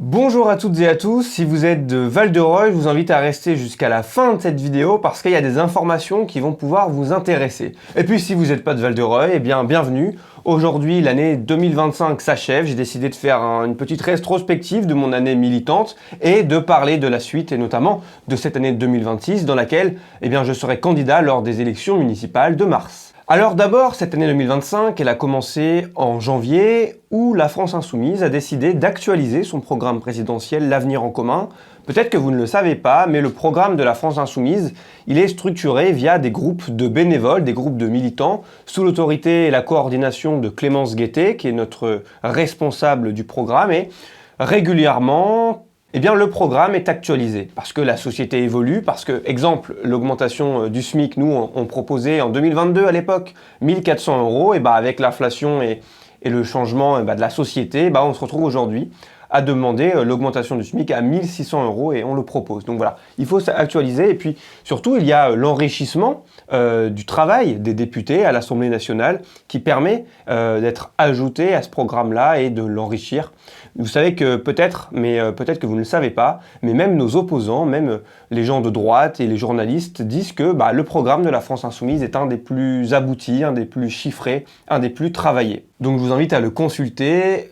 Bonjour à toutes et à tous, si vous êtes de Val-de-Reuil, je vous invite à rester jusqu'à la fin de cette vidéo parce qu'il y a des informations qui vont pouvoir vous intéresser. Et puis si vous n'êtes pas de Val-de-Reuil, eh bien bienvenue. Aujourd'hui, l'année 2025 s'achève, j'ai décidé de faire une petite rétrospective de mon année militante et de parler de la suite et notamment de cette année 2026 dans laquelle je serai candidat lors des élections municipales de mars. Alors d'abord, cette année 2025, elle a commencé en janvier où la France Insoumise a décidé d'actualiser son programme présidentiel L'Avenir en commun. Peut-être que vous ne le savez pas, mais le programme de la France Insoumise, il est structuré via des groupes de bénévoles, des groupes de militants, sous l'autorité et la coordination de Clémence Guettet, qui est notre responsable du programme, et régulièrement, le programme est actualisé parce que la société évolue, parce que, exemple, l'augmentation du SMIC, nous, on proposait en 2022 à l'époque 1400 €, et avec l'inflation et le changement de la société, on se retrouve aujourd'hui à demander l'augmentation du SMIC à 1600 € et on le propose. Donc voilà, il faut actualiser et puis surtout il y a l'enrichissement du travail des députés à l'Assemblée nationale qui permet d'être ajouté à ce programme-là et de l'enrichir. Vous savez que peut-être, mais peut-être que vous ne le savez pas, mais même nos opposants, même les gens de droite et les journalistes disent que le programme de la France Insoumise est un des plus aboutis, un des plus chiffrés, un des plus travaillés. Donc je vous invite à le consulter,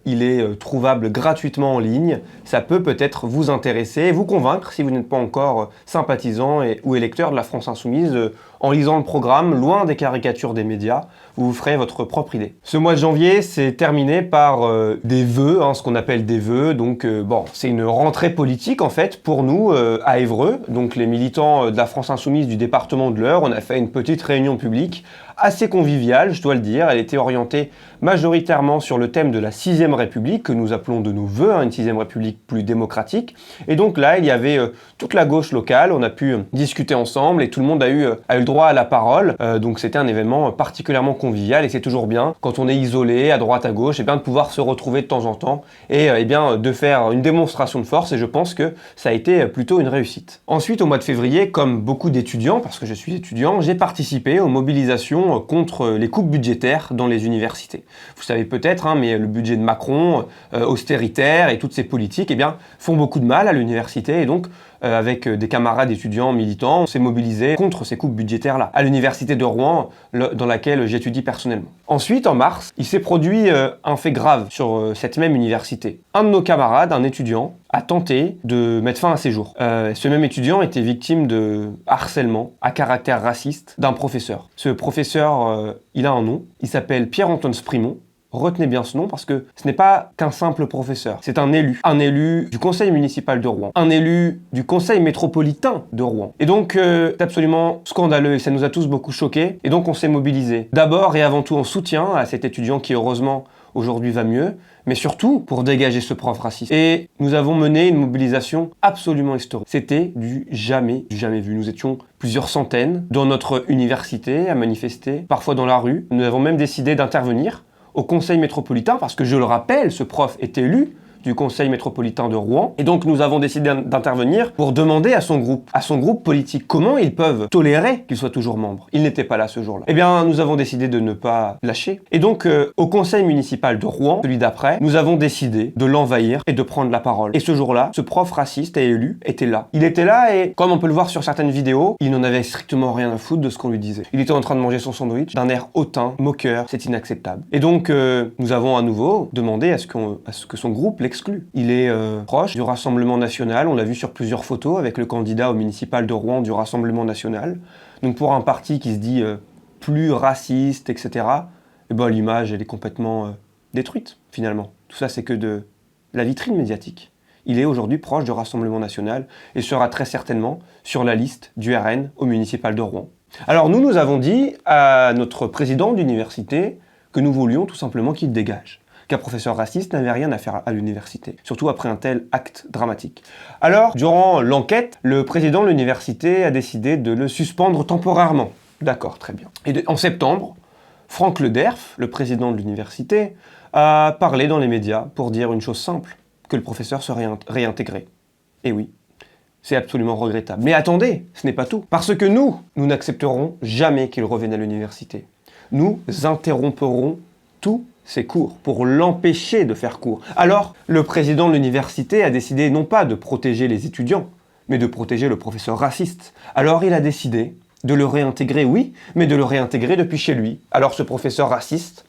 il est trouvable gratuitement en ligne, ça peut peut-être vous intéresser et vous convaincre si vous n'êtes pas encore sympathisant ou électeur de la France Insoumise. En lisant le programme, loin des caricatures des médias, vous ferez votre propre idée. Ce mois de janvier, c'est terminé par des vœux, ce qu'on appelle des vœux. Donc c'est une rentrée politique en fait pour nous à Évreux. Donc les militants de la France Insoumise du département de l'Eure, on a fait une petite réunion publique assez conviviale, je dois le dire. Elle était orientée majoritairement sur le thème de la 6ème République, que nous appelons de nos vœux, une 6ème République plus démocratique. Et donc là, il y avait toute la gauche locale, on a pu discuter ensemble et tout le monde a eu le droit à la parole. Donc c'était un événement particulièrement convivial et c'est toujours bien, quand on est isolé, à droite, à gauche, de pouvoir se retrouver de temps en temps et de faire une démonstration de force et je pense que ça a été plutôt une réussite. Ensuite, au mois de février, comme beaucoup d'étudiants, parce que je suis étudiant, j'ai participé aux mobilisations contre les coupes budgétaires dans les universités. Vous savez peut-être, mais le budget de Macron, austéritaire et toutes ces politiques, font beaucoup de mal à l'université et donc avec des camarades étudiants militants, on s'est mobilisé contre ces coupes budgétaires-là, à l'université de Rouen, dans laquelle j'étudie personnellement. Ensuite, en mars, il s'est produit un fait grave sur cette même université. Un de nos camarades, un étudiant, a tenté de mettre fin à ses jours. Ce même étudiant était victime de harcèlement à caractère raciste d'un professeur. Ce professeur, il a un nom, il s'appelle Pierre-Antoine Sprimont. Retenez bien ce nom parce que ce n'est pas qu'un simple professeur, c'est un élu du conseil municipal de Rouen, un élu du conseil métropolitain de Rouen. Et donc, c'est absolument scandaleux et ça nous a tous beaucoup choqués. Et donc, on s'est mobilisés. D'abord et avant tout en soutien à cet étudiant qui, heureusement, aujourd'hui va mieux, mais surtout pour dégager ce prof raciste. Et nous avons mené une mobilisation absolument historique. C'était du jamais vu. Nous étions plusieurs centaines dans notre université à manifester, parfois dans la rue. Nous avons même décidé d'intervenir au conseil métropolitain, parce que je le rappelle, ce prof est élu du conseil métropolitain de Rouen, et donc nous avons décidé d'intervenir pour demander à son groupe politique, comment ils peuvent tolérer qu'il soit toujours membre. Il n'était pas là ce jour-là. Nous avons décidé de ne pas lâcher, et donc au conseil municipal de Rouen, celui d'après, nous avons décidé de l'envahir et de prendre la parole. Et ce jour-là, ce prof raciste et élu était là. Il était là et, comme on peut le voir sur certaines vidéos, il n'en avait strictement rien à foutre de ce qu'on lui disait. Il était en train de manger son sandwich d'un air hautain, moqueur, c'est inacceptable. Et donc, nous avons à nouveau demandé à ce que son groupe l'exclue. Il est proche du Rassemblement national, on l'a vu sur plusieurs photos avec le candidat au municipal de Rouen du Rassemblement national. Donc pour un parti qui se dit plus raciste, etc., l'image elle est complètement détruite finalement. Tout ça c'est que de la vitrine médiatique. Il est aujourd'hui proche du Rassemblement national et sera très certainement sur la liste du RN au municipal de Rouen. Alors nous avons dit à notre président d'université que nous voulions tout simplement qu'il dégage. Qu'un professeur raciste n'avait rien à faire à l'université, surtout après un tel acte dramatique. Alors, durant l'enquête, le président de l'université a décidé de le suspendre temporairement. D'accord, très bien. Et en septembre, Franck Lederf, le président de l'université, a parlé dans les médias pour dire une chose simple, que le professeur serait réintégré. Et oui, c'est absolument regrettable. Mais attendez, ce n'est pas tout. Parce que nous n'accepterons jamais qu'il revienne à l'université. Nous interromprons tout ses cours, pour l'empêcher de faire cours. Alors, le président de l'université a décidé non pas de protéger les étudiants, mais de protéger le professeur raciste. Alors il a décidé de le réintégrer, oui, mais de le réintégrer depuis chez lui. Alors ce professeur raciste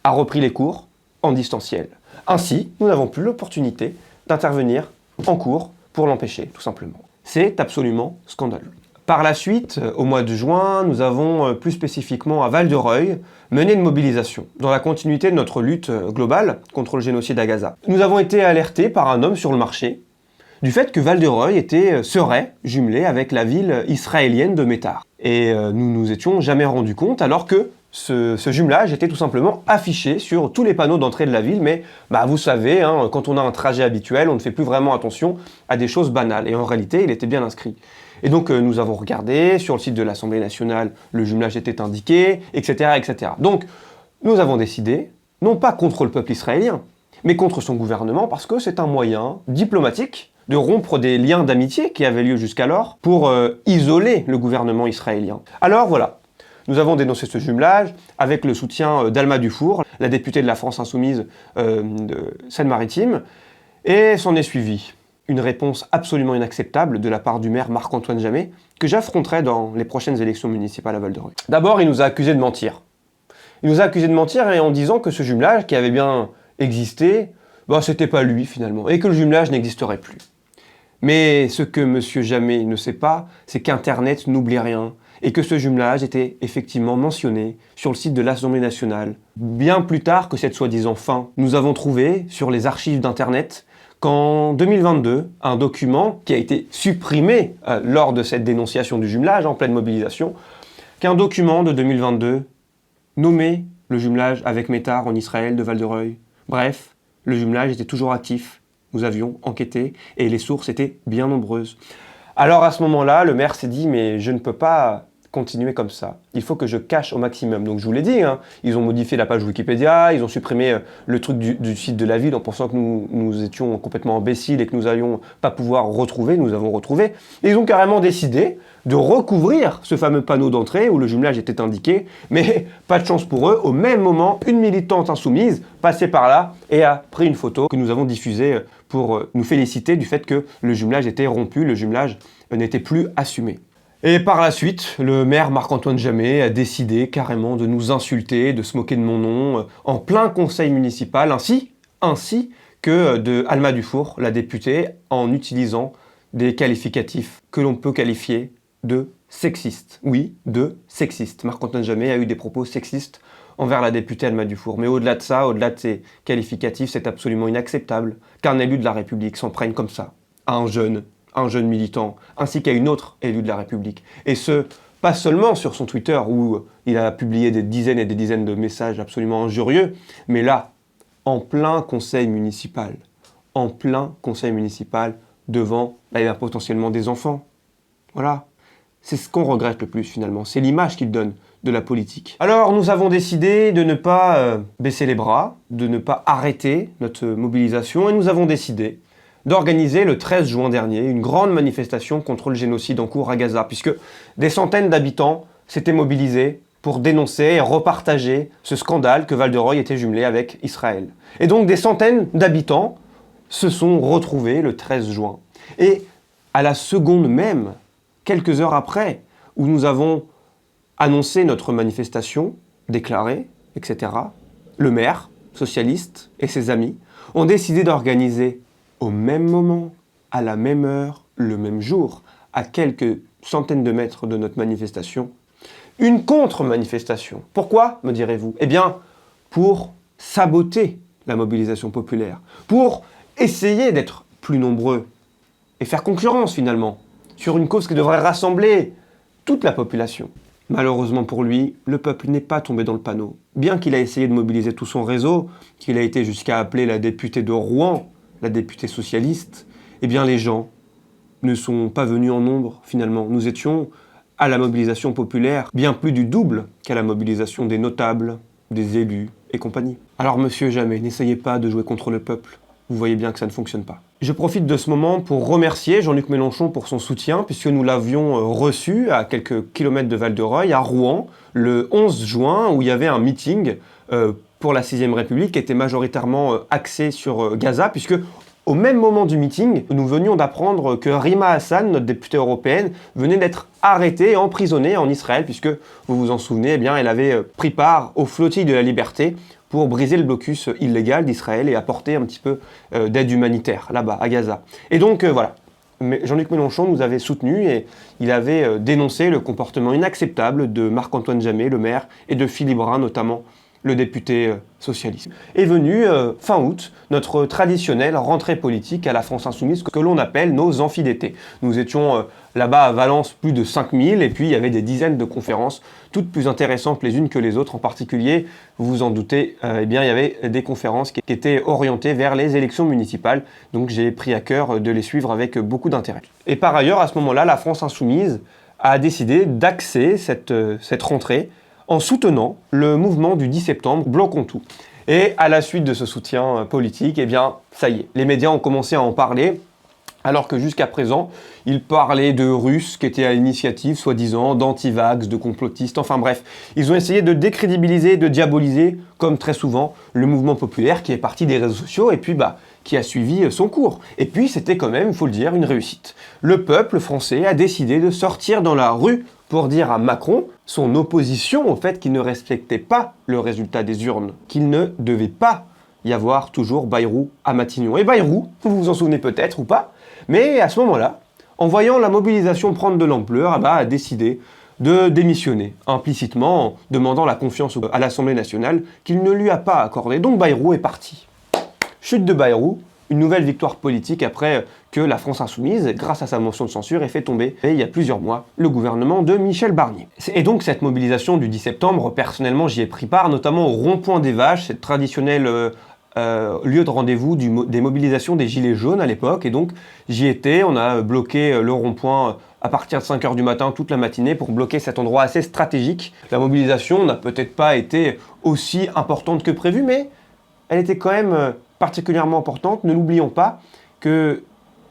a repris les cours en distanciel. Ainsi, nous n'avons plus l'opportunité d'intervenir en cours pour l'empêcher, tout simplement. C'est absolument scandaleux. Par la suite, au mois de juin, nous avons plus spécifiquement à Val-de-Reuil mené une mobilisation dans la continuité de notre lutte globale contre le génocide à Gaza. Nous avons été alertés par un homme sur le marché du fait que Val-de-Reuil serait jumelé avec la ville israélienne de Métar. Et nous nous étions jamais rendus compte alors que ce jumelage était tout simplement affiché sur tous les panneaux d'entrée de la ville, mais vous savez, quand on a un trajet habituel, on ne fait plus vraiment attention à des choses banales. Et en réalité, il était bien inscrit. Et donc nous avons regardé, sur le site de l'Assemblée nationale, le jumelage était indiqué, etc., etc. Donc nous avons décidé, non pas contre le peuple israélien, mais contre son gouvernement, parce que c'est un moyen diplomatique de rompre des liens d'amitié qui avaient lieu jusqu'alors pour isoler le gouvernement israélien. Alors voilà, nous avons dénoncé ce jumelage avec le soutien d'Alma Dufour, la députée de la France Insoumise de Seine-Maritime, et s'en est suivi une réponse absolument inacceptable de la part du maire Marc-Antoine Jamet, que j'affronterai dans les prochaines élections municipales à Val-de-Reuil. D'abord, il nous a accusés de mentir. Il nous a accusés de mentir en disant que ce jumelage, qui avait bien existé, c'était pas lui finalement, et que le jumelage n'existerait plus. Mais ce que M. Jamet ne sait pas, c'est qu'Internet n'oublie rien, et que ce jumelage était effectivement mentionné sur le site de l'Assemblée nationale. Bien plus tard que cette soi-disant fin, nous avons trouvé sur les archives d'Internet qu'en 2022, un document qui a été supprimé lors de cette dénonciation du jumelage en pleine mobilisation, qu'un document de 2022 nommé le jumelage avec Métar en Israël de Val-de-Reuil. Bref, le jumelage était toujours actif, nous avions enquêté et les sources étaient bien nombreuses. Alors à ce moment-là, le maire s'est dit « mais je ne peux pas continuer comme ça, il faut que je cache au maximum ». Donc je vous l'ai dit, ils ont modifié la page Wikipédia, ils ont supprimé le truc du site de la ville en pensant que nous étions complètement imbéciles et que nous n'allions pas pouvoir retrouver, nous avons retrouvé. Et ils ont carrément décidé de recouvrir ce fameux panneau d'entrée où le jumelage était indiqué, mais pas de chance pour eux, au même moment, une militante insoumise passait par là et a pris une photo que nous avons diffusée pour nous féliciter du fait que le jumelage était rompu, le jumelage n'était plus assumé. Et par la suite, le maire Marc-Antoine Jamet a décidé carrément de nous insulter, de se moquer de mon nom, en plein conseil municipal, ainsi que de Alma Dufour, la députée, en utilisant des qualificatifs que l'on peut qualifier de sexistes. Oui, de sexistes. Marc-Antoine Jamet a eu des propos sexistes envers la députée Alma Dufour. Mais au-delà de ça, au-delà de ces qualificatifs, c'est absolument inacceptable qu'un élu de la République s'en prenne comme ça à un jeune militant, ainsi qu'à une autre élue de la République. Et ce, pas seulement sur son Twitter, où il a publié des dizaines et des dizaines de messages absolument injurieux, mais là, en plein conseil municipal, devant, il y a potentiellement des enfants. Voilà. C'est ce qu'on regrette le plus finalement, c'est l'image qu'il donne de la politique. Alors nous avons décidé de ne pas baisser les bras, de ne pas arrêter notre mobilisation, et nous avons décidé d'organiser le 13 juin dernier une grande manifestation contre le génocide en cours à Gaza, puisque des centaines d'habitants s'étaient mobilisés pour dénoncer et repartager ce scandale que Val-de-Reuil était jumelé avec Israël. Et donc des centaines d'habitants se sont retrouvés le 13 juin. Et à la seconde même, quelques heures après, où nous avons annoncé notre manifestation, déclarée, etc., le maire, socialiste, et ses amis ont décidé d'organiser au même moment, à la même heure, le même jour, à quelques centaines de mètres de notre manifestation, une contre-manifestation. Pourquoi, me direz-vous? Eh bien, pour saboter la mobilisation populaire, pour essayer d'être plus nombreux et faire concurrence finalement sur une cause qui devrait rassembler toute la population. Malheureusement pour lui, le peuple n'est pas tombé dans le panneau. Bien qu'il a essayé de mobiliser tout son réseau, qu'il a été jusqu'à appeler la députée de Rouen, la députée socialiste, eh bien les gens ne sont pas venus en nombre finalement. Nous étions à la mobilisation populaire bien plus du double qu'à la mobilisation des notables, des élus et compagnie. Alors monsieur Jamet, n'essayez pas de jouer contre le peuple. Vous voyez bien que ça ne fonctionne pas. Je profite de ce moment pour remercier Jean-Luc Mélenchon pour son soutien, puisque nous l'avions reçu à quelques kilomètres de Val-de-Reuil, à Rouen, le 11 juin, où il y avait un meeting pour la 6ème République, qui était majoritairement axée sur Gaza, puisque au même moment du meeting, nous venions d'apprendre que Rima Hassan, notre députée européenne, venait d'être arrêtée et emprisonnée en Israël, puisque, vous vous en souvenez, eh bien, elle avait pris part aux flottilles de la liberté pour briser le blocus illégal d'Israël et apporter un petit peu d'aide humanitaire là-bas, à Gaza. Et donc, voilà. Jean-Luc Mélenchon nous avait soutenus et il avait dénoncé le comportement inacceptable de Marc-Antoine Jammet, le maire, et de Philippe Brun, notamment, le député socialiste. Est venue fin août notre traditionnelle rentrée politique à la France Insoumise que l'on appelle nos amphis d'été. Nous étions là-bas à Valence plus de 5000 et puis il y avait des dizaines de conférences, toutes plus intéressantes les unes que les autres. En particulier, vous vous en doutez, eh bien, il y avait des conférences qui étaient orientées vers les élections municipales, donc j'ai pris à cœur de les suivre avec beaucoup d'intérêt. Et par ailleurs, à ce moment-là, la France Insoumise a décidé d'axer cette rentrée en soutenant le mouvement du 10 septembre, Bloquons tout. Et à la suite de ce soutien politique, eh bien, ça y est, les médias ont commencé à en parler, alors que jusqu'à présent, ils parlaient de Russes qui étaient à l'initiative, soi-disant, d'antivax, de complotistes, enfin bref. Ils ont essayé de décrédibiliser, de diaboliser, comme très souvent, le mouvement populaire qui est parti des réseaux sociaux et puis qui a suivi son cours. Et puis c'était quand même, il faut le dire, une réussite. Le peuple français a décidé de sortir dans la rue pour dire à Macron son opposition au fait qu'il ne respectait pas le résultat des urnes, qu'il ne devait pas y avoir toujours Bayrou à Matignon. Et Bayrou, vous vous en souvenez peut-être ou pas, mais à ce moment-là, en voyant la mobilisation prendre de l'ampleur, a décidé de démissionner, implicitement en demandant la confiance à l'Assemblée nationale qu'il ne lui a pas accordée. Donc Bayrou est parti. Chute de Bayrou, une nouvelle victoire politique après que la France Insoumise, grâce à sa motion de censure, ait fait tomber, il y a plusieurs mois, le gouvernement de Michel Barnier. Et donc cette mobilisation du 10 septembre, personnellement j'y ai pris part, notamment au rond-point des Vaches, cette traditionnel lieu de rendez-vous des mobilisations des Gilets jaunes à l'époque, et donc j'y étais, on a bloqué le rond-point à partir de 5h du matin toute la matinée pour bloquer cet endroit assez stratégique. La mobilisation n'a peut-être pas été aussi importante que prévu, mais elle était quand même particulièrement importante. Ne l'oublions pas que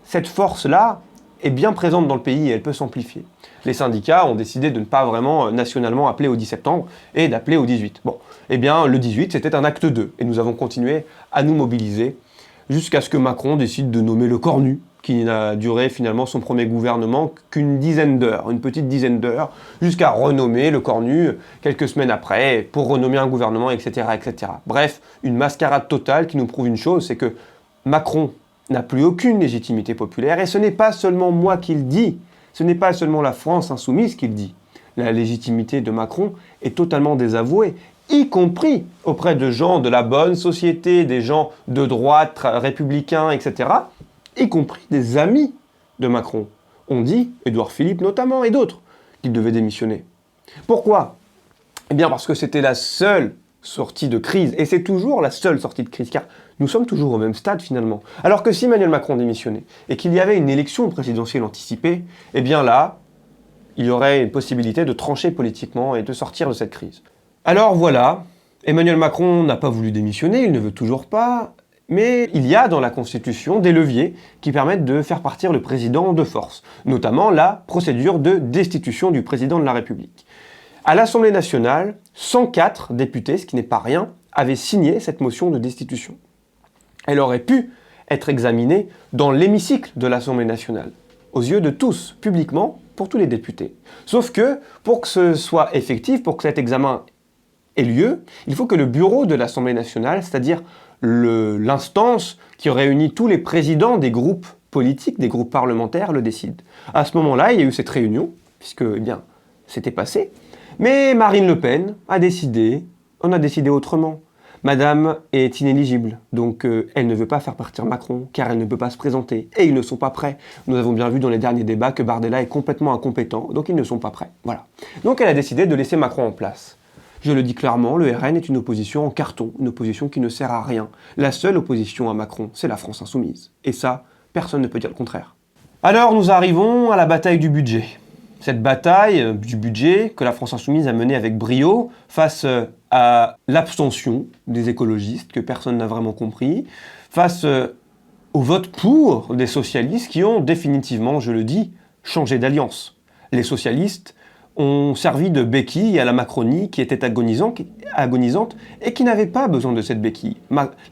cette force-là est bien présente dans le pays et elle peut s'amplifier. Les syndicats ont décidé de ne pas vraiment nationalement appeler au 10 septembre et d'appeler au 18. Bon, eh bien le 18 c'était un acte 2 et nous avons continué à nous mobiliser jusqu'à ce que Macron décide de nommer le Cornu, qui n'a duré finalement son premier gouvernement qu'une dizaine d'heures, une petite dizaine d'heures, jusqu'à renommer le Cornu quelques semaines après, pour renommer un gouvernement, etc., etc. Bref, une mascarade totale qui nous prouve une chose, c'est que Macron n'a plus aucune légitimité populaire, et ce n'est pas seulement moi qui le dis, ce n'est pas seulement la France Insoumise qui le dit. La légitimité de Macron est totalement désavouée, y compris auprès de gens de la bonne société, des gens de droite, républicains, etc., y compris des amis de Macron. On dit, Édouard Philippe notamment, et d'autres, qu'il devait démissionner. Pourquoi? Eh bien parce que c'était la seule sortie de crise, et c'est toujours la seule sortie de crise, car nous sommes toujours au même stade finalement. Alors que si Emmanuel Macron démissionnait, et qu'il y avait une élection présidentielle anticipée, eh bien là, il y aurait une possibilité de trancher politiquement et de sortir de cette crise. Alors voilà, Emmanuel Macron n'a pas voulu démissionner, il ne veut toujours pas, mais il y a dans la Constitution des leviers qui permettent de faire partir le président de force, notamment la procédure de destitution du président de la République. À l'Assemblée nationale, 104 députés, ce qui n'est pas rien, avaient signé cette motion de destitution. Elle aurait pu être examinée dans l'hémicycle de l'Assemblée nationale, aux yeux de tous, publiquement, pour tous les députés. Sauf que, pour que ce soit effectif, pour que cet examen ait lieu, il faut que le bureau de l'Assemblée nationale, c'est-à-dire l'instance qui réunit tous les présidents des groupes politiques, des groupes parlementaires, le décide. À ce moment-là, il y a eu cette réunion, puisque, eh bien, c'était passé, mais Marine Le Pen a décidé, on a décidé autrement. Madame est inéligible, donc elle ne veut pas faire partir Macron, car elle ne peut pas se présenter, et ils ne sont pas prêts. Nous avons bien vu dans les derniers débats que Bardella est complètement incompétent, donc ils ne sont pas prêts. Voilà. Donc elle a décidé de laisser Macron en place. Je le dis clairement, le RN est une opposition en carton, une opposition qui ne sert à rien. La seule opposition à Macron, c'est la France Insoumise. Et ça, personne ne peut dire le contraire. Alors nous arrivons à la bataille du budget. Cette bataille du budget que la France Insoumise a menée avec brio face à l'abstention des écologistes, que personne n'a vraiment compris, face au vote pour des socialistes qui ont définitivement, je le dis, changé d'alliance. Les socialistes ont servi de béquille à la Macronie qui était agonisante et qui n'avait pas besoin de cette béquille.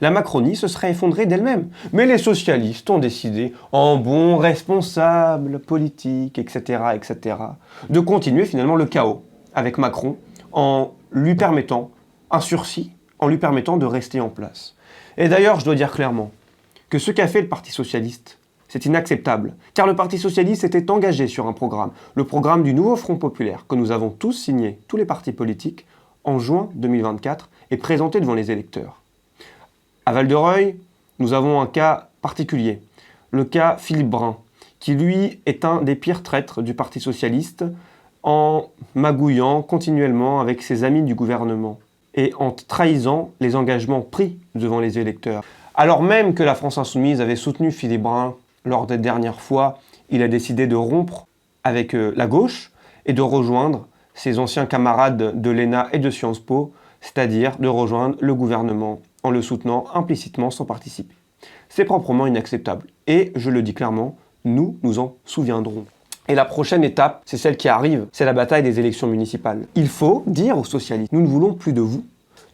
La Macronie se serait effondrée d'elle-même. Mais les socialistes ont décidé, en bons responsables politiques, etc., de continuer finalement le chaos avec Macron en lui permettant un sursis, en lui permettant de rester en place. Et d'ailleurs, je dois dire clairement que ce qu'a fait le Parti socialiste, c'est inacceptable, car le Parti socialiste s'était engagé sur un programme, le programme du nouveau Front populaire, que nous avons tous signé, tous les partis politiques, en juin 2024, et présenté devant les électeurs. À Val-de-Reuil, nous avons un cas particulier, le cas Philippe Brun, qui lui est un des pires traîtres du Parti socialiste, en magouillant continuellement avec ses amis du gouvernement, et en trahissant les engagements pris devant les électeurs. Alors même que la France Insoumise avait soutenu Philippe Brun lors des dernières fois, il a décidé de rompre avec la gauche et de rejoindre ses anciens camarades de l'ENA et de Sciences Po, c'est-à-dire de rejoindre le gouvernement en le soutenant implicitement sans participer. C'est proprement inacceptable. Et, je le dis clairement, nous nous en souviendrons. Et la prochaine étape, c'est celle qui arrive, c'est la bataille des élections municipales. Il faut dire aux socialistes, nous ne voulons plus de vous,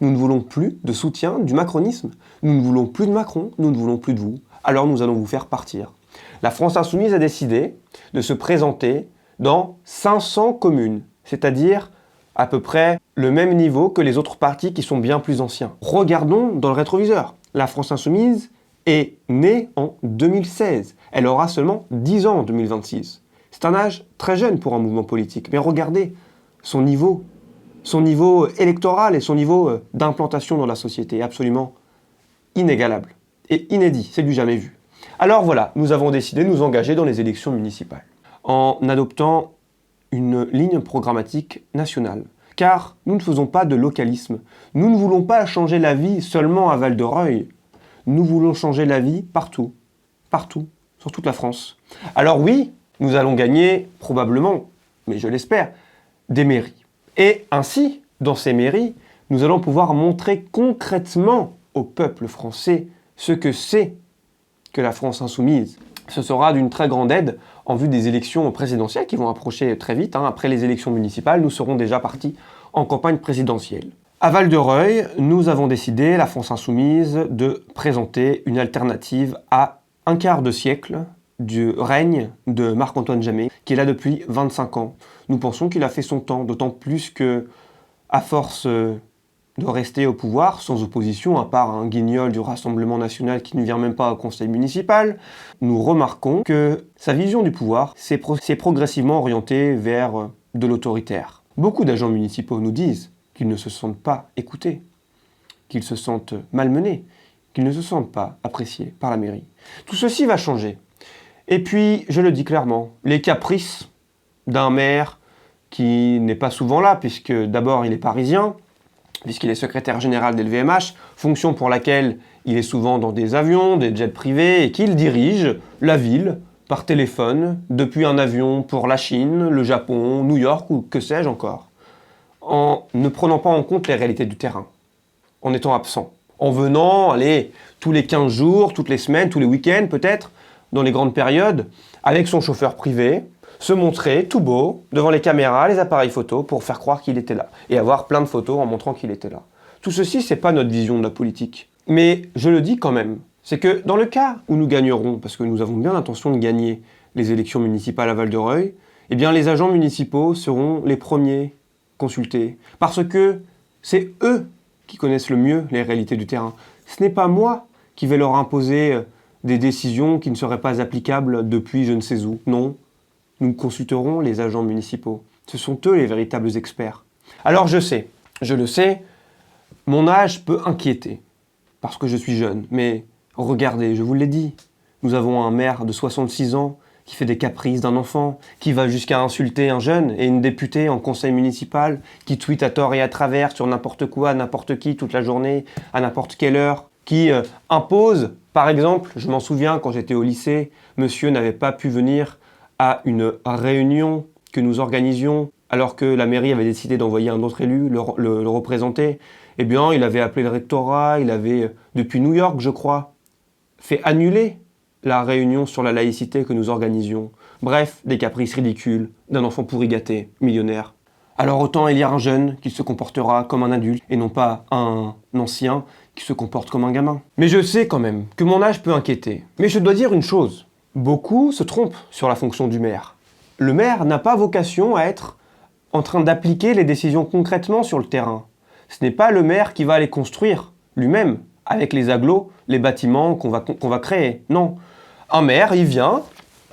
nous ne voulons plus de soutien du macronisme, nous ne voulons plus de Macron, nous ne voulons plus de vous, alors nous allons vous faire partir. La France Insoumise a décidé de se présenter dans 500 communes, c'est-à-dire à peu près le même niveau que les autres partis qui sont bien plus anciens. Regardons dans le rétroviseur. La France Insoumise est née en 2016. Elle aura seulement 10 ans en 2026. C'est un âge très jeune pour un mouvement politique, mais regardez son niveau électoral et son niveau d'implantation dans la société est absolument inégalable et inédit, c'est du jamais vu. Alors voilà, nous avons décidé de nous engager dans les élections municipales en adoptant une ligne programmatique nationale. Car nous ne faisons pas de localisme. Nous ne voulons pas changer la vie seulement à Val-de-Reuil. Nous voulons changer la vie partout, sur toute la France. Alors oui, nous allons gagner probablement, mais je l'espère, des mairies. Et ainsi, dans ces mairies, nous allons pouvoir montrer concrètement au peuple français ce que c'est que la France insoumise. Ce sera d'une très grande aide en vue des élections présidentielles qui vont approcher très vite. Après les élections municipales, nous serons déjà partis en campagne présidentielle. À Val-de-Reuil, nous avons décidé, la France insoumise, de présenter une alternative à un quart de siècle du règne de Marc-Antoine Jamay, qui est là depuis 25 ans. Nous pensons qu'il a fait son temps, d'autant plus que, à force de rester au pouvoir, sans opposition, à part un guignol du Rassemblement national qui ne vient même pas au conseil municipal, nous remarquons que sa vision du pouvoir s'est progressivement orientée vers de l'autoritaire. Beaucoup d'agents municipaux nous disent qu'ils ne se sentent pas écoutés, qu'ils se sentent malmenés, qu'ils ne se sentent pas appréciés par la mairie. Tout ceci va changer. Et puis, je le dis clairement, les caprices d'un maire qui n'est pas souvent là, puisque d'abord il est parisien, puisqu'il est secrétaire général de l'LVMH, fonction pour laquelle il est souvent dans des avions, des jets privés, et qu'il dirige la ville par téléphone, depuis un avion pour la Chine, le Japon, New York ou que sais-je encore, en ne prenant pas en compte les réalités du terrain, en étant absent, en venant, tous les 15 jours, toutes les semaines, tous les week-ends peut-être, dans les grandes périodes, avec son chauffeur privé, se montrer tout beau devant les caméras, les appareils photos pour faire croire qu'il était là et avoir plein de photos en montrant qu'il était là. Tout ceci, c'est pas notre vision de la politique. Mais je le dis quand même, c'est que dans le cas où nous gagnerons, parce que nous avons bien l'intention de gagner les élections municipales à Val-de-Reuil, eh bien les agents municipaux seront les premiers consultés parce que c'est eux qui connaissent le mieux les réalités du terrain. Ce n'est pas moi qui vais leur imposer des décisions qui ne seraient pas applicables depuis je ne sais où. Non. Nous consulterons les agents municipaux. Ce sont eux les véritables experts. Alors je le sais, mon âge peut inquiéter, parce que je suis jeune. Mais regardez, je vous l'ai dit, nous avons un maire de 66 ans qui fait des caprices d'un enfant, qui va jusqu'à insulter un jeune et une députée en conseil municipal, qui tweet à tort et à travers sur n'importe quoi, n'importe qui, toute la journée, à n'importe quelle heure, qui impose, par exemple, je m'en souviens quand j'étais au lycée, monsieur n'avait pas pu venir à une réunion que nous organisions, alors que la mairie avait décidé d'envoyer un autre élu le représenter, eh bien, il avait appelé le rectorat, il avait, depuis New York, je crois, fait annuler la réunion sur la laïcité que nous organisions. Bref, des caprices ridicules d'un enfant pourri gâté, millionnaire. Alors autant élire un jeune qui se comportera comme un adulte et non pas un ancien qui se comporte comme un gamin. Mais je sais quand même que mon âge peut inquiéter. Mais je dois dire une chose, beaucoup se trompent sur la fonction du maire. Le maire n'a pas vocation à être en train d'appliquer les décisions concrètement sur le terrain. Ce n'est pas le maire qui va les construire lui-même, avec les agglos, les bâtiments qu'on va créer. Non. Un maire, il vient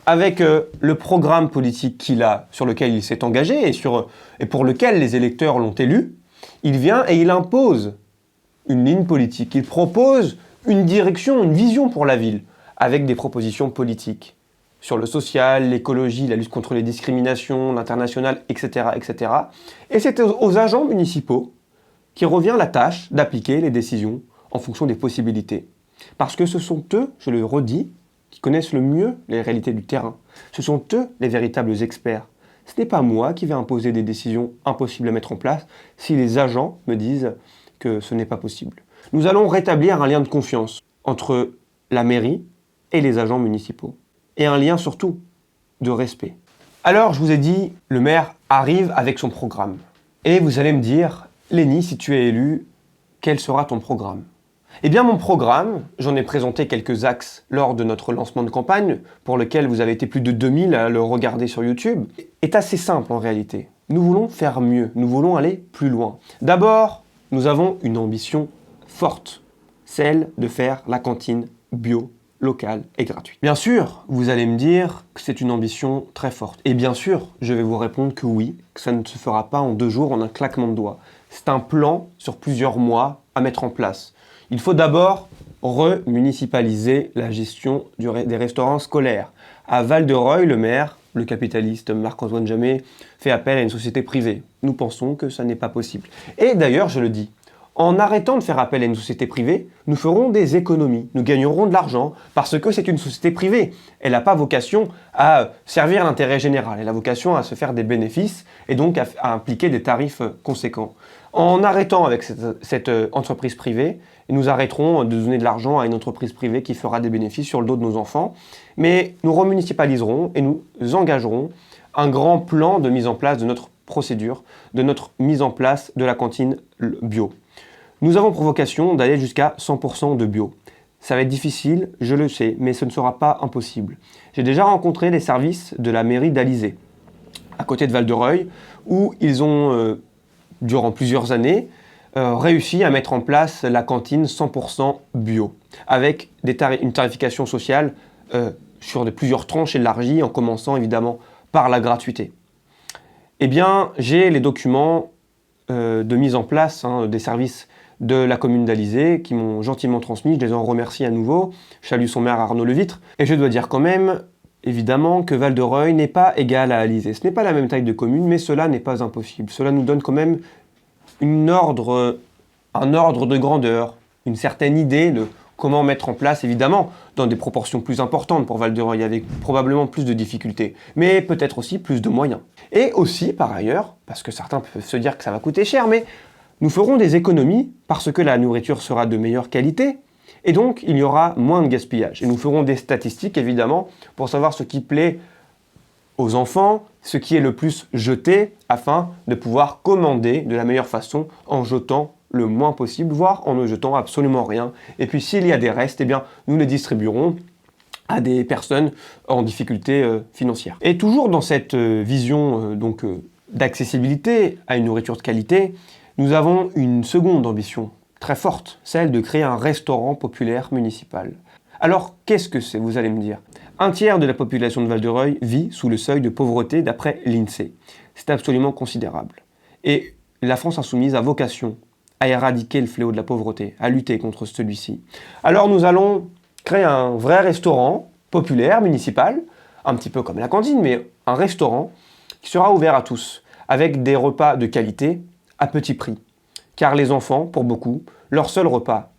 avec le programme politique qu'il a, sur lequel il s'est engagé et pour lequel les électeurs l'ont élu. Il vient et il impose une ligne politique. Il propose une direction, une vision pour la ville, avec des propositions politiques sur le social, l'écologie, la lutte contre les discriminations, l'international, etc., etc. Et c'est aux agents municipaux qui revient la tâche d'appliquer les décisions en fonction des possibilités. Parce que ce sont eux, je le redis, qui connaissent le mieux les réalités du terrain. Ce sont eux les véritables experts. Ce n'est pas moi qui vais imposer des décisions impossibles à mettre en place si les agents me disent que ce n'est pas possible. Nous allons rétablir un lien de confiance entre la mairie et les agents municipaux. Et un lien surtout de respect. Alors, je vous ai dit, le maire arrive avec son programme. Et vous allez me dire, Lenny, si tu es élu, quel sera ton programme ? Eh bien, mon programme, j'en ai présenté quelques axes lors de notre lancement de campagne, pour lequel vous avez été plus de 2000 à le regarder sur YouTube, est assez simple en réalité. Nous voulons faire mieux, nous voulons aller plus loin. D'abord, nous avons une ambition forte, celle de faire la cantine bio, locale et gratuite. Bien sûr, vous allez me dire que c'est une ambition très forte. Et bien sûr, je vais vous répondre que oui, que ça ne se fera pas en 2 jours, en un claquement de doigts. C'est un plan sur plusieurs mois à mettre en place. Il faut d'abord remunicipaliser la gestion des restaurants scolaires. À Val-de-Reuil, le maire, le capitaliste Marc-Antoine Jamet, fait appel à une société privée. Nous pensons que ça n'est pas possible. Et d'ailleurs, je le dis, en arrêtant de faire appel à une société privée, nous ferons des économies, nous gagnerons de l'argent, parce que c'est une société privée. Elle n'a pas vocation à servir l'intérêt général, elle a vocation à se faire des bénéfices et donc à impliquer des tarifs conséquents. En arrêtant avec cette entreprise privée, nous arrêterons de donner de l'argent à une entreprise privée qui fera des bénéfices sur le dos de nos enfants, mais nous remunicipaliserons et nous engagerons un grand plan de mise en place de notre procédure, de notre mise en place de la cantine bio. Nous avons pour vocation d'aller jusqu'à 100% de bio. Ça va être difficile, je le sais, mais ce ne sera pas impossible. J'ai déjà rencontré les services de la mairie d'Alizé, à côté de Val-de-Reuil, où ils ont, durant plusieurs années, réussi à mettre en place la cantine 100% bio, avec une tarification sociale sur plusieurs tranches élargies, en commençant évidemment par la gratuité. Eh bien, j'ai les documents de mise en place des services de la commune d'Alizé qui m'ont gentiment transmis, je les en remercie à nouveau, je salue son maire Arnaud Levitre, et je dois dire quand même, évidemment, que Val-de-Reuil n'est pas égal à Alizé. Ce n'est pas la même taille de commune, mais cela n'est pas impossible. Cela nous donne quand même un ordre de grandeur, une certaine idée de comment mettre en place, évidemment, dans des proportions plus importantes pour Val-de-Reuil, avec probablement plus de difficultés, mais peut-être aussi plus de moyens. Et aussi, par ailleurs, parce que certains peuvent se dire que ça va coûter cher, mais nous ferons des économies parce que la nourriture sera de meilleure qualité, et donc il y aura moins de gaspillage. Et nous ferons des statistiques, évidemment, pour savoir ce qui plaît aux enfants, ce qui est le plus jeté, afin de pouvoir commander de la meilleure façon en jetant le moins possible, voire en ne jetant absolument rien. Et puis s'il y a des restes, eh bien, nous les distribuerons à des personnes en difficulté financière. Et toujours dans cette vision d'accessibilité à une nourriture de qualité, nous avons une seconde ambition très forte, celle de créer un restaurant populaire municipal. Alors, qu'est-ce que c'est, vous allez me dire ? 1/3 de la population de Val-de-Reuil vit sous le seuil de pauvreté d'après l'INSEE. C'est absolument considérable. Et la France insoumise a vocation à éradiquer le fléau de la pauvreté, à lutter contre celui-ci. Alors nous allons créer un vrai restaurant populaire, municipal, un petit peu comme la cantine, mais un restaurant qui sera ouvert à tous, avec des repas de qualité à petit prix. Car les enfants, pour beaucoup, leur seul repas,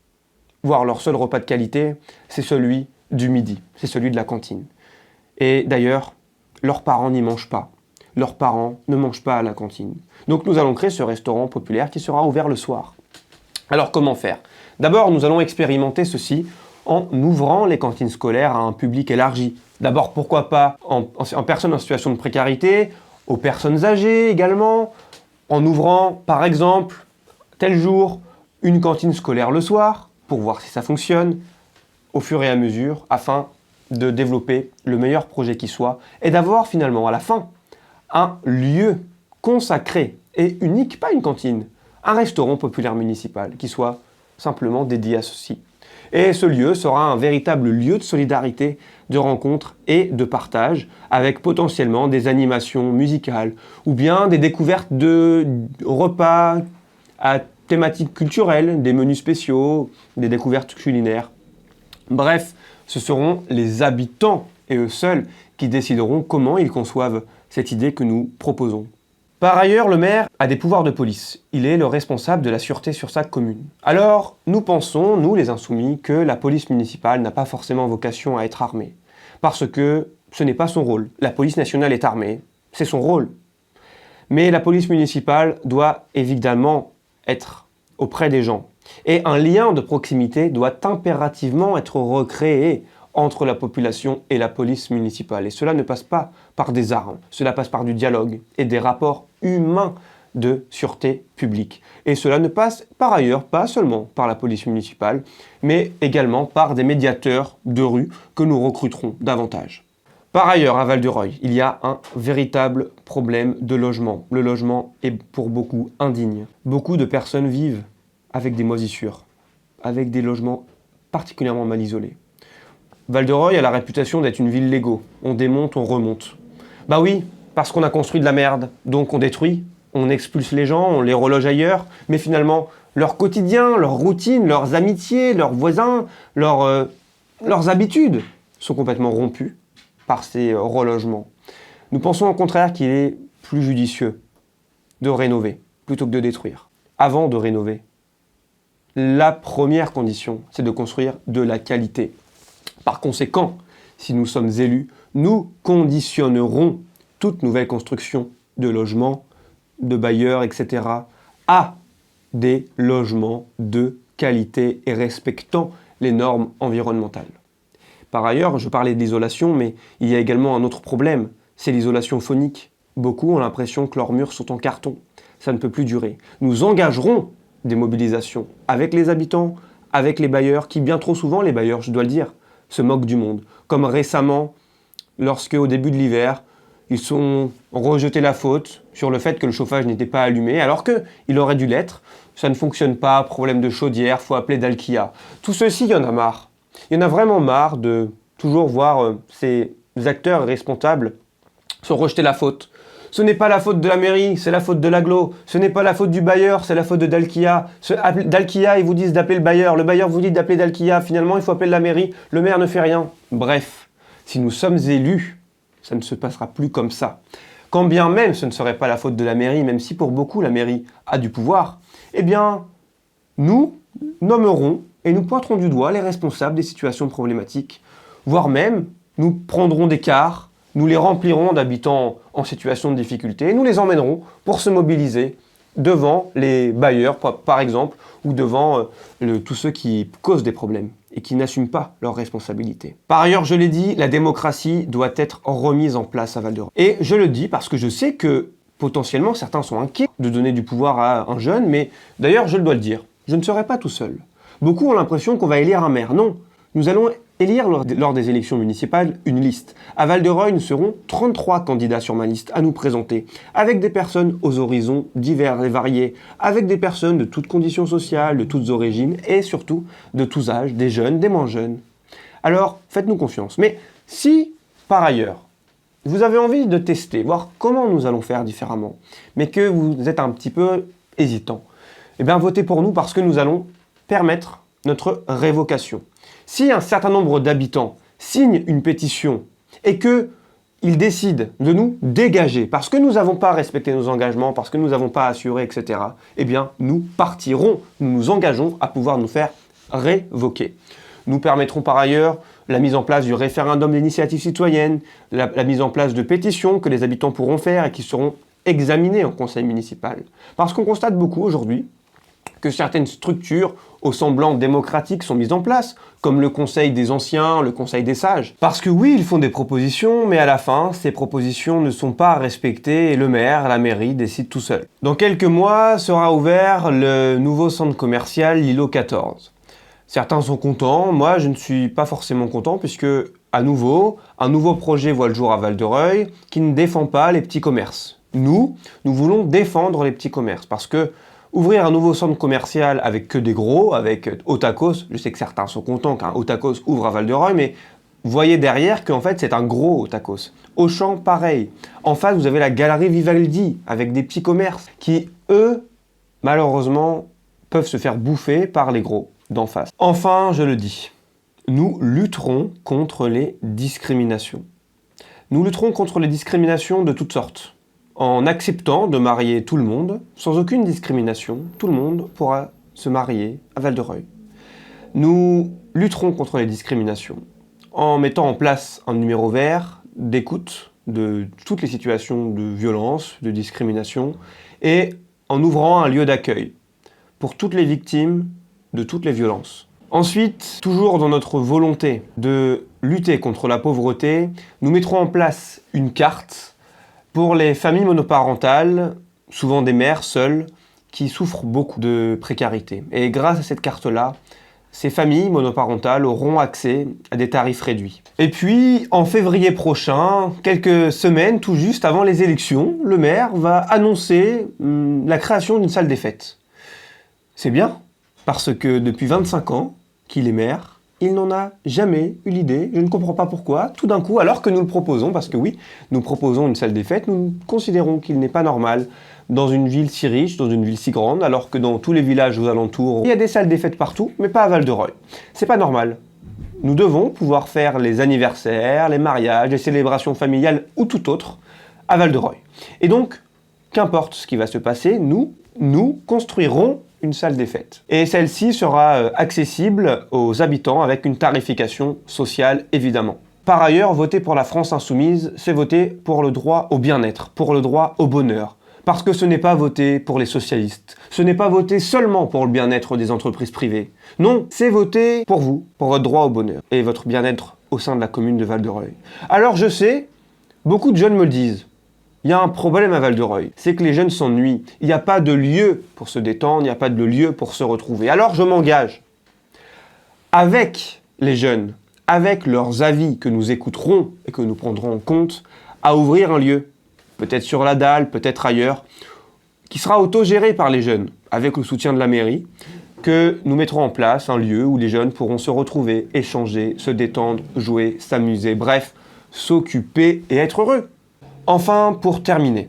voire leur seul repas de qualité, c'est celui du midi, c'est celui de la cantine. Et d'ailleurs, leurs parents n'y mangent pas. Leurs parents ne mangent pas à la cantine. Donc nous allons créer ce restaurant populaire qui sera ouvert le soir. Alors comment faire ? D'abord, nous allons expérimenter ceci en ouvrant les cantines scolaires à un public élargi. D'abord, pourquoi pas en personnes en situation de précarité, aux personnes âgées également, En ouvrant, par exemple, tel jour, une cantine scolaire le soir, pour voir si ça fonctionne, au fur et à mesure, afin de développer le meilleur projet qui soit, et d'avoir finalement, à la fin, un lieu consacré et unique, pas une cantine, un restaurant populaire municipal qui soit simplement dédié à ceci. Et ce lieu sera un véritable lieu de solidarité, de rencontre et de partage, avec potentiellement des animations musicales ou bien des découvertes de repas à thématique culturelle, des menus spéciaux, des découvertes culinaires. Bref, ce seront les habitants et eux seuls qui décideront comment ils conçoivent cette idée que nous proposons. Par ailleurs, le maire a des pouvoirs de police. Il est le responsable de la sûreté sur sa commune. Alors, nous pensons, nous les insoumis, que la police municipale n'a pas forcément vocation à être armée. Parce que ce n'est pas son rôle. La police nationale est armée, c'est son rôle. Mais la police municipale doit évidemment être auprès des gens. Et un lien de proximité doit impérativement être recréé entre la population et la police municipale. Et cela ne passe pas par des armes, cela passe par du dialogue et des rapports humains de sûreté publique. Et cela ne passe par ailleurs pas seulement par la police municipale, mais également par des médiateurs de rue que nous recruterons davantage. Par ailleurs, à Val-de-Reuil, il y a un véritable problème de logement. Le logement est pour beaucoup indigne. Beaucoup de personnes vivent avec des moisissures, avec des logements particulièrement mal isolés. Val-de-Reuil a la réputation d'être une ville Lego. On démonte, on remonte. Bah oui, parce qu'on a construit de la merde. Donc on détruit, on expulse les gens, on les reloge ailleurs. Mais finalement, leur quotidien, leur routine, leurs amitiés, leurs voisins, leurs habitudes sont complètement rompues par ces relogements. Nous pensons au contraire qu'il est plus judicieux de rénover plutôt que de détruire. Avant de rénover, la première condition, c'est de construire de la qualité. Par conséquent, si nous sommes élus, nous conditionnerons toute nouvelle construction de logements, de bailleurs, etc. à des logements de qualité et respectant les normes environnementales. Par ailleurs, je parlais d'isolation, mais il y a également un autre problème, c'est l'isolation phonique. Beaucoup ont l'impression que leurs murs sont en carton. Ça ne peut plus durer. Nous engagerons des mobilisations avec les habitants, avec les bailleurs, qui bien trop souvent, les bailleurs, je dois le dire, se moquent du monde. Comme récemment, lorsque au début de l'hiver, ils ont rejeté la faute sur le fait que le chauffage n'était pas allumé, alors qu'il aurait dû l'être. Ça ne fonctionne pas, problème de chaudière, faut appeler Dalkia. Tout ceci, il y en a marre. Il y en a vraiment marre de toujours voir ces acteurs responsables se rejeter la faute. Ce n'est pas la faute de la mairie, c'est la faute de l'agglo. Ce n'est pas la faute du bailleur, c'est la faute de Dalkia. Dalkia, ils vous disent d'appeler le bailleur vous dit d'appeler Dalkia. Finalement, il faut appeler la mairie, le maire ne fait rien. Bref, si nous sommes élus, ça ne se passera plus comme ça. Quand bien même ce ne serait pas la faute de la mairie, même si pour beaucoup la mairie a du pouvoir, eh bien, nous nommerons et nous pointerons du doigt les responsables des situations problématiques, voire même nous prendrons des cars, nous les remplirons d'habitants en situation de difficulté et nous les emmènerons pour se mobiliser devant les bailleurs, par exemple, ou devant tous ceux qui causent des problèmes et qui n'assument pas leurs responsabilités. Par ailleurs, je l'ai dit, la démocratie doit être remise en place à Val-de-Reuil. Et je le dis parce que je sais que potentiellement certains sont inquiets de donner du pouvoir à un jeune, mais d'ailleurs, je dois le dire, je ne serai pas tout seul. Beaucoup ont l'impression qu'on va élire un maire. Non, nous allons élire lors des élections municipales une liste. À Val-de-Reuil, nous serons 33 candidats sur ma liste à nous présenter, avec des personnes aux horizons divers et variés, avec des personnes de toutes conditions sociales, de toutes origines et surtout de tous âges, des jeunes, des moins jeunes. Alors, faites-nous confiance. Mais si, par ailleurs, vous avez envie de tester, voir comment nous allons faire différemment, mais que vous êtes un petit peu hésitant, eh bien votez pour nous parce que nous allons permettre notre révocation. Si un certain nombre d'habitants signent une pétition et qu'ils décident de nous dégager parce que nous n'avons pas respecté nos engagements, parce que nous n'avons pas assuré, etc., eh bien, nous partirons, nous nous engageons à pouvoir nous faire révoquer. Nous permettrons par ailleurs la mise en place du référendum d'initiative citoyenne, la mise en place de pétitions que les habitants pourront faire et qui seront examinées en conseil municipal. Parce qu'on constate beaucoup aujourd'hui que certaines structures au semblant démocratique sont mises en place, comme le Conseil des Anciens, le Conseil des Sages. Parce que oui, ils font des propositions, mais à la fin, ces propositions ne sont pas respectées et le maire, la mairie, décide tout seul. Dans quelques mois sera ouvert le nouveau centre commercial L'Îlot 14. Certains sont contents, moi je ne suis pas forcément content puisque, à nouveau, un nouveau projet voit le jour à Val-de-Reuil qui ne défend pas les petits commerces. Nous voulons défendre les petits commerces parce que ouvrir un nouveau centre commercial avec que des gros, avec Otakos, je sais que certains sont contents qu'un Otakos ouvre à Val-de-Reuil, mais voyez derrière qu'en fait c'est un gros Otakos. Auchan, pareil. En face, vous avez la galerie Vivaldi avec des petits commerces qui, eux, malheureusement, peuvent se faire bouffer par les gros d'en face. Enfin, je le dis, nous lutterons contre les discriminations. Nous lutterons contre les discriminations de toutes sortes. En acceptant de marier tout le monde, sans aucune discrimination, tout le monde pourra se marier à Val-de-Reuil. Nous lutterons contre les discriminations en mettant en place un numéro vert d'écoute de toutes les situations de violence, de discrimination, et en ouvrant un lieu d'accueil pour toutes les victimes de toutes les violences. Ensuite, toujours dans notre volonté de lutter contre la pauvreté, nous mettrons en place une carte pour les familles monoparentales, souvent des mères seules, qui souffrent beaucoup de précarité. Et grâce à cette carte-là, ces familles monoparentales auront accès à des tarifs réduits. Et puis, en février prochain, quelques semaines tout juste avant les élections, le maire va annoncer la création d'une salle des fêtes. C'est bien, parce que depuis 25 ans qu'il est maire, il n'en a jamais eu l'idée, je ne comprends pas pourquoi, tout d'un coup, alors que nous le proposons, parce que oui, nous proposons une salle des fêtes, nous considérons qu'il n'est pas normal, dans une ville si riche, dans une ville si grande, alors que dans tous les villages aux alentours, il y a des salles des fêtes partout, mais pas à Val-de-Reuil. C'est pas normal. Nous devons pouvoir faire les anniversaires, les mariages, les célébrations familiales ou tout autre à Val-de-Reuil. Et donc, qu'importe ce qui va se passer, nous construirons une salle des fêtes. Et celle-ci sera accessible aux habitants avec une tarification sociale, évidemment. Par ailleurs, voter pour la France insoumise, c'est voter pour le droit au bien-être, pour le droit au bonheur. Parce que ce n'est pas voter pour les socialistes. Ce n'est pas voter seulement pour le bien-être des entreprises privées. Non, c'est voter pour vous, pour votre droit au bonheur et votre bien-être au sein de la commune de Val-de-Reuil. Alors je sais, beaucoup de jeunes me le disent. Il y a un problème à Val-de-Reuil, c'est que les jeunes s'ennuient. Il n'y a pas de lieu pour se détendre, il n'y a pas de lieu pour se retrouver. Alors je m'engage, avec les jeunes, avec leurs avis que nous écouterons et que nous prendrons en compte, à ouvrir un lieu, peut-être sur la dalle, peut-être ailleurs, qui sera autogéré par les jeunes, avec le soutien de la mairie, que nous mettrons en place un lieu où les jeunes pourront se retrouver, échanger, se détendre, jouer, s'amuser, bref, s'occuper et être heureux. Enfin, pour terminer,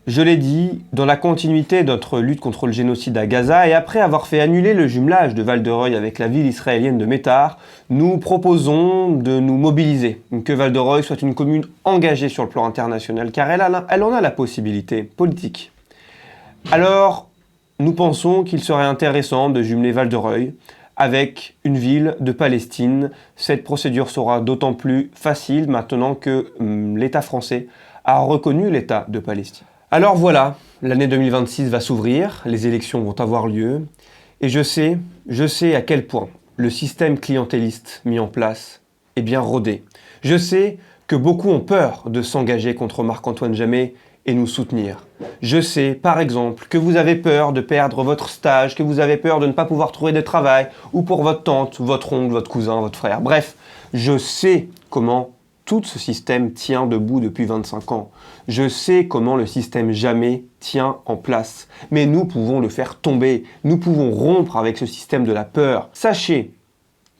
je l'ai dit, dans la continuité de notre lutte contre le génocide à Gaza et après avoir fait annuler le jumelage de Val-de-Reuil avec la ville israélienne de Métar, nous proposons de nous mobiliser, que Val-de-Reuil soit une commune engagée sur le plan international, car elle en a la possibilité politique. Alors, nous pensons qu'il serait intéressant de jumeler Val-de-Reuil avec une ville de Palestine. Cette procédure sera d'autant plus facile maintenant que l'État français a reconnu l'État de Palestine. Alors voilà, l'année 2026 va s'ouvrir, les élections vont avoir lieu, et je sais à quel point le système clientéliste mis en place est bien rodé. Je sais que beaucoup ont peur de s'engager contre Marc-Antoine Jammet et nous soutenir. Je sais, par exemple, que vous avez peur de perdre votre stage, que vous avez peur de ne pas pouvoir trouver de travail, ou pour votre tante, votre oncle, votre cousin, votre frère. Bref, je sais comment tout ce système tient debout depuis 25 ans. Je sais comment le système Jammet tient en place. Mais nous pouvons le faire tomber. Nous pouvons rompre avec ce système de la peur. Sachez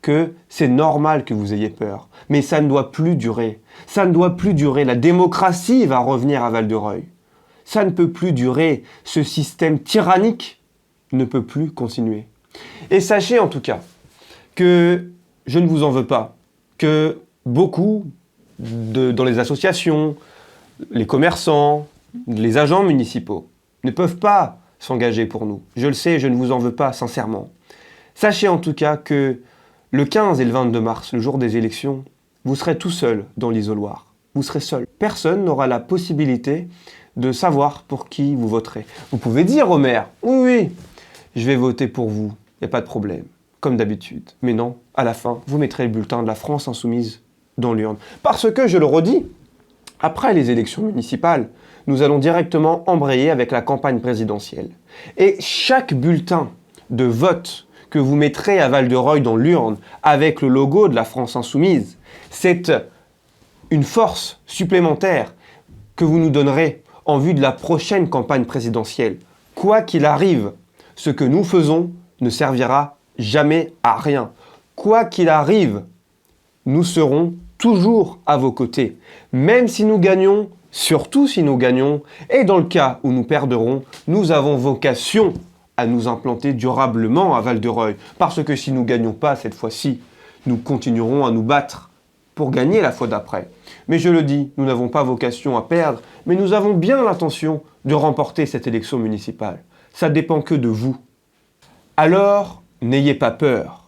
que c'est normal que vous ayez peur. Mais ça ne doit plus durer. Ça ne doit plus durer. La démocratie va revenir à Val-de-Reuil. Ça ne peut plus durer. Ce système tyrannique ne peut plus continuer. Et sachez en tout cas que je ne vous en veux pas. Que beaucoup dans les associations, les commerçants, les agents municipaux ne peuvent pas s'engager pour nous. Je le sais, je ne vous en veux pas, sincèrement. Sachez en tout cas que le 15 et le 22 mars, le jour des élections, vous serez tout seul dans l'isoloir. Vous serez seul. Personne n'aura la possibilité de savoir pour qui vous voterez. Vous pouvez dire au maire, oui, je vais voter pour vous, il n'y a pas de problème, comme d'habitude. Mais non, à la fin, vous mettrez le bulletin de la France Insoumise dans l'urne. Parce que, je le redis, après les élections municipales, nous allons directement embrayer avec la campagne présidentielle. Et chaque bulletin de vote que vous mettrez à Val-de-Reuil dans l'urne avec le logo de la France Insoumise, c'est une force supplémentaire que vous nous donnerez en vue de la prochaine campagne présidentielle. Quoi qu'il arrive, ce que nous faisons ne servira jamais à rien. Quoi qu'il arrive, nous serons toujours à vos côtés. Même si nous gagnons, surtout si nous gagnons, et dans le cas où nous perdrons, nous avons vocation à nous implanter durablement à Val-de-Reuil. Parce que si nous ne gagnons pas cette fois-ci, nous continuerons à nous battre pour gagner la fois d'après. Mais je le dis, nous n'avons pas vocation à perdre, mais nous avons bien l'intention de remporter cette élection municipale. Ça dépend que de vous. Alors, n'ayez pas peur.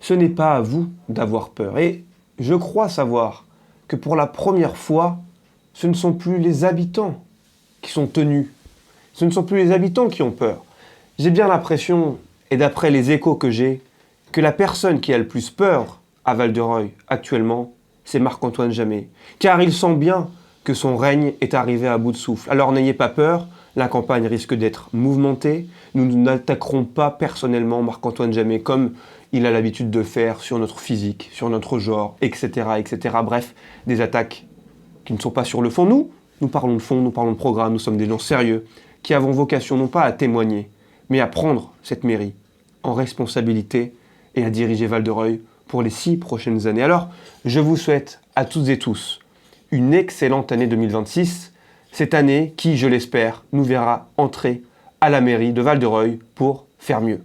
Ce n'est pas à vous d'avoir peur. Et je crois savoir que pour la première fois, ce ne sont plus les habitants qui sont tenus. Ce ne sont plus les habitants qui ont peur. J'ai bien l'impression, et d'après les échos que j'ai, que la personne qui a le plus peur à Val-de-Reuil actuellement, c'est Marc-Antoine Jamay. Car il sent bien que son règne est arrivé à bout de souffle. Alors n'ayez pas peur, la campagne risque d'être mouvementée. Nous n'attaquerons pas personnellement Marc-Antoine Jamay comme il a l'habitude de faire sur notre physique, sur notre genre, etc., etc. Bref, des attaques qui ne sont pas sur le fond. Nous parlons de fond, nous parlons de programme, nous sommes des gens sérieux qui avons vocation non pas à témoigner, mais à prendre cette mairie en responsabilité et à diriger Val-de-Reuil pour les 6 prochaines années. Alors, je vous souhaite à toutes et tous une excellente année 2026, cette année qui, je l'espère, nous verra entrer à la mairie de Val-de-Reuil pour faire mieux.